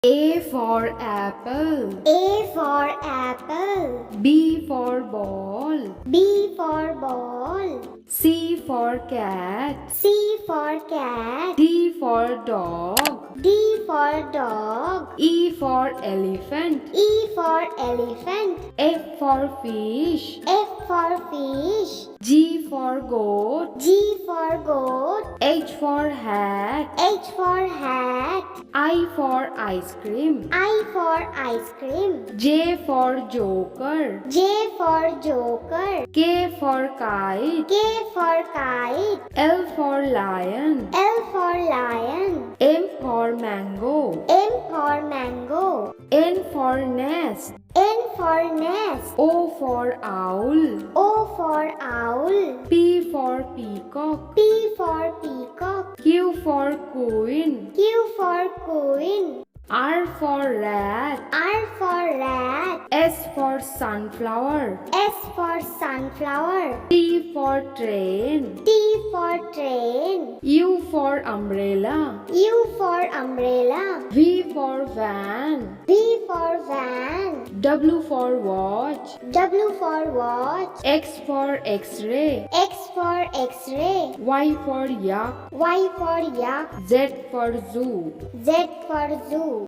A for apple. A for apple. B for ball. B for ball. C for cat. C for cat. D for dog. D for dog. E for elephant. E for elephant. F for fish. F for fish. G for goat. G for goat. H for hat. H for hat. I for ice cream. I for ice cream. J for joker. J for joker. K for kite. K for kite. L for lion. L for lion. M for mango. M for mango. N for nest. N for nest. O for owl. O for owl. P for peacock. P for peacock. Q for queen. Q for queen. R for rat. R for rat. S for sunflower. S for sunflower. T for train. T for train. U for umbrella. U for umbrella. V for van. V for van. W for watch. W for watch. X for x-ray. X for x-ray. Y for yak. Y for yak. Z for zoo. Z for zoo.